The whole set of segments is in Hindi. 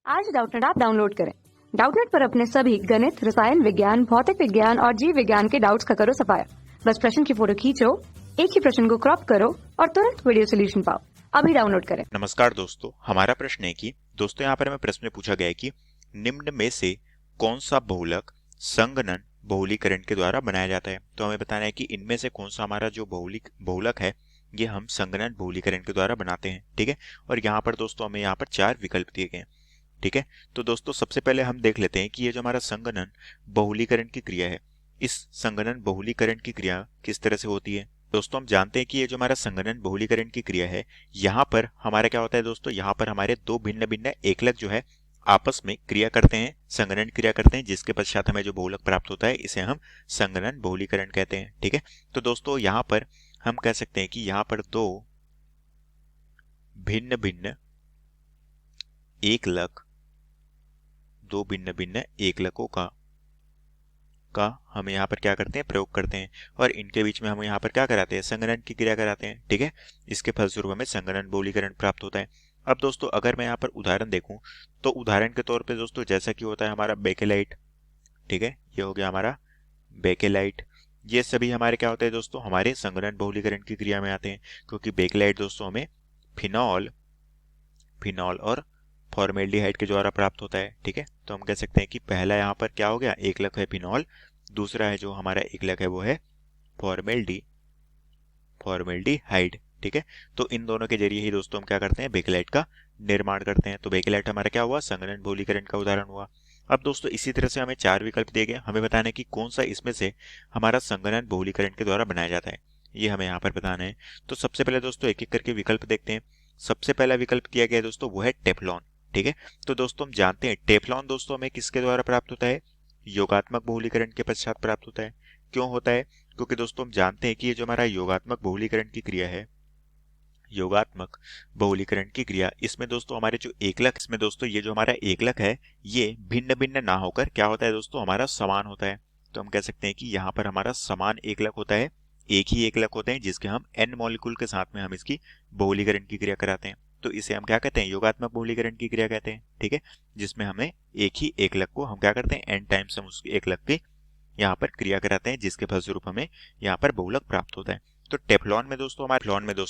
आज डाउटनेट ऐप डाउनलोड करें। डाउटनेट पर अपने सभी गणित, रसायन विज्ञान, भौतिक विज्ञान और जीव विज्ञान के डाउट्स का करो सफाया। बस प्रश्न की फोटो खींचो, एक ही प्रश्न को क्रॉप करो और तुरंत वीडियो सोल्यूशन पाओ। अभी डाउनलोड करें। नमस्कार दोस्तों, हमारा प्रश्न है कि दोस्तों यहाँ पर हमें प्रश्न में पूछा गया है कि निम्न में से कौन सा बहुलक संगणन बहुलीकरण के द्वारा बनाया जाता है। तो हमें बताना है कि इनमें से कौन सा हमारा जो बहुलक है ये हम संगणन बहुलीकरण के द्वारा बनाते हैं। ठीक है, और यहाँ पर दोस्तों हमें यहाँ पर 4 विकल्प दिए गए हैं। ठीक है, तो दोस्तों सबसे पहले हम देख लेते हैं कि ये जो हमारा संगणन बहुलीकरण की क्रिया है, इस संगणन बहुलीकरण की क्रिया किस तरह से होती है। दोस्तों हम जानते हैं कि ये जो हमारा संगणन बहुलीकरण की क्रिया है, यहाँ पर हमारा क्या होता है दोस्तों, यहाँ पर हमारे दो भिन्न भिन्न एकलक जो है आपस में क्रिया करते हैं, संगणन क्रिया करते हैं, जिसके पश्चात हमें जो बहुलक प्राप्त होता है इसे हम संगणन बहुलीकरण कहते हैं। ठीक है, तो दोस्तों यहाँ पर हम कह सकते हैं कि यहाँ पर दो भिन्न भिन्न एकलकों का हम यहाँ पर क्या करते हैं, प्रयोग करते हैं, और इनके बीच में हम यहाँ पर क्या कराते हैं, संगणन की क्रिया कराते हैं। ठीक है, इसके फलस्वरूप हमें संगणन बहुलीकरण प्राप्त होता है। अब दोस्तों अगर मैं यहाँ पर उदाहरण देखूं तो उदाहरण के तौर पे दोस्तों जैसा कि होता है हमारा बेकेलाइट, ठीक है, ये हो गया हमारा बेकेलाइट, ये सभी हमारे क्या होते हैं दोस्तों, हमारे संगणन बहुलीकरण की क्रिया में आते हैं, क्योंकि बेकेलाइट दोस्तों हमें फिनॉल और फॉर्मेल्डिहाइड के द्वारा प्राप्त होता है। ठीक है, तो हम कह सकते हैं कि पहला यहाँ पर क्या हो गया, एकलक है फिनॉल, दूसरा है जो हमारा एकलक है वो है फॉर्मेल्डिहाइड। ठीक है, तो इन दोनों के जरिए ही दोस्तों हम क्या करते हैं, बेकेलाइट का निर्माण करते हैं। तो बेकेलाइट हमारा क्या हुआ, संगणन बहुलीकरण का उदाहरण हुआ। अब दोस्तों इसी तरह से हमें 4 विकल्प दिए गए, हमें बताना है कि कौन सा इसमें से हमारा संगणन बहुलीकरण के द्वारा बनाया जाता है, ये हमें यहाँ पर बताना है। तो सबसे पहले दोस्तों एक एक करके विकल्प देखते हैं। सबसे पहला विकल्प दिया गया है दोस्तों वो है टेफ्लॉन। ठीक है, तो दोस्तों हम जानते हैं टेफ्लॉन दोस्तों हमें किसके द्वारा प्राप्त होता है, योगात्मक बहुलीकरण के पश्चात प्राप्त होता है। क्यों होता है, क्योंकि दोस्तों हम जानते हैं कि ये जो हमारा योगात्मक बहुलीकरण की क्रिया है, योगात्मक बहुलीकरण की क्रिया, इसमें दोस्तों हमारे जो एकलक, इसमें दोस्तों ये जो हमारा एकलक है ये भिन्न भिन्न ना होकर क्या होता है दोस्तों, हमारा समान होता है। तो हम कह सकते हैं कि यहाँ पर हमारा समान एकलक होता है, एक ही एकलक होते हैं जिसके हम n मॉलिक्यूल के साथ में हम इसकी बहुलीकरण की क्रिया कराते हैं। तो इसे हम क्या कहते हैं, योगात्मक बहुलीकरण की क्रिया कहते हैं। ठीक है, जिसमें हमें एक ही एकलक को हम क्या करते हैं, n टाइम्स हम उस एकलक की यहाँ पर क्रिया कराते हैं, जिसके फलस्वरूप हमें यहाँ पर बहुलक प्राप्त होता है। तो टेफ्लॉन में दोस्तों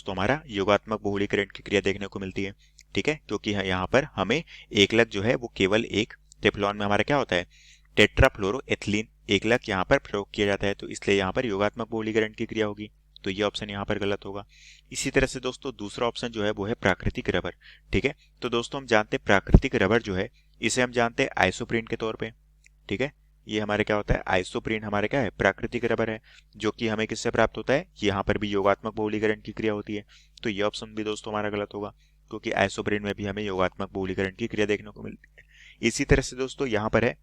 हमारा योगात्मक बहुलीकरण की क्रिया देखने को मिलती है। ठीक है, क्योंकि यहाँ पर हमें एकलक जो है वो केवल एक, टेफ्लॉन में हमारा क्या होता है, टेट्राफ्लोरोएथिलीन एकलक यहाँ पर प्रयोग किया जाता है, तो इसलिए यहाँ पर योगात्मक बहुलीकरण की क्रिया होगी। तो ये ऑप्शन यहाँ पर गलत होगा। इसी तरह से दोस्तों दूसरा ऑप्शन जो है वो है प्राकृतिक रबर। ठीक है, तो दोस्तों हम जानते हैं प्राकृतिक रबर जो है इसे हम जानते हैं आइसोप्रीन के तौर पे। ठीक है, ये हमारे क्या होता है, आइसोप्रीन हमारे क्या है, प्राकृतिक रबर है, जो कि हमें किससे प्राप्त होता है, यहाँ पर भी योगात्मक बहुलीकरण की क्रिया होती है। तो ये ऑप्शन भी दोस्तों हमारा गलत होगा, क्योंकि आइसोप्रीन में भी हमें योगात्मक बहुलीकरण की क्रिया देखने को मिलती है। इसी तरह से दोस्तों यहाँ पर है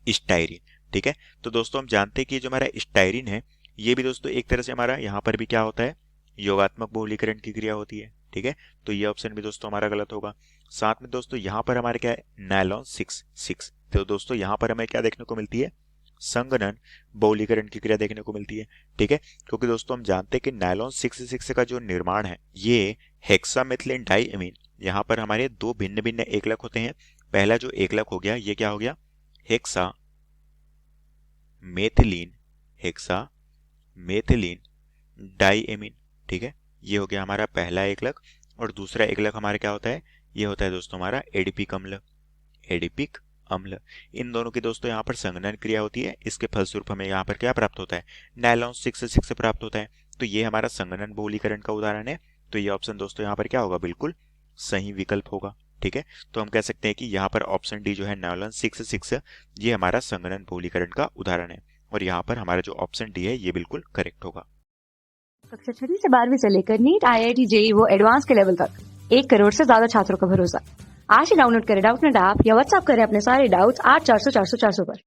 स्टाइरिन। ठीक है, तो दोस्तों हम जानते हैं कि जो हमारा स्टाइरिन है ये भी दोस्तों एक तरह से हमारा यहाँ पर भी क्या होता है, योगात्मक बहुलीकरण की क्रिया होती है। ठीक है, तो ये ऑप्शन भी दोस्तों हमारा गलत होगा। साथ में दोस्तों यहाँ पर हमारे क्या है, नायलॉन 6 तो दोस्तों यहाँ पर हमें क्या देखने को मिलती है, संगणन बहुलीकरण की क्रिया देखने को मिलती है। ठीक है, क्योंकि दोस्तों हम जानते हैं कि नायलॉन 6 का जो निर्माण है ये हेक्सामेथिलीन डाइएमीन, यहाँ पर हमारे दो भिन्न भिन्न एकलक होते हैं। पहला जो एकलक हो गया ये क्या हो गया, हेक्सामेथिलीन डाइएमीन। ठीक है, ये हो गया हमारा पहला एकलक, और दूसरा एकलक हमारा क्या होता है, ये होता है दोस्तों हमारा एडिपिक अम्ल। इन दोनों की दोस्तों यहाँ पर संगणन क्रिया होती है, इसके फलस्वरूप हमें यहाँ पर क्या प्राप्त होता है, नायलॉन 6 प्राप्त होता है। तो ये हमारा संगणन बहुलीकरण का उदाहरण है। तो ये ऑप्शन दोस्तों यहाँ पर क्या होगा, बिल्कुल सही विकल्प होगा। ठीक है, तो हम कह सकते हैं कि यहाँ पर ऑप्शन डी जो है नायलॉन 6 ये हमारा संगणन बहुलीकरण का उदाहरण है, और यहाँ पर हमारा जो ऑप्शन डी है ये बिल्कुल करेक्ट होगा। कक्षा 6 से 12वीं से लेकर नीट, IIT, JEE वो एडवांस के लेवल तक 1 करोड़ से ज्यादा छात्रों का भरोसा। आज ही डाउनलोड करें डाउटनेट ऐप या व्हाट्सएप करें अपने सारे डाउट्स 8400 400 400 पर।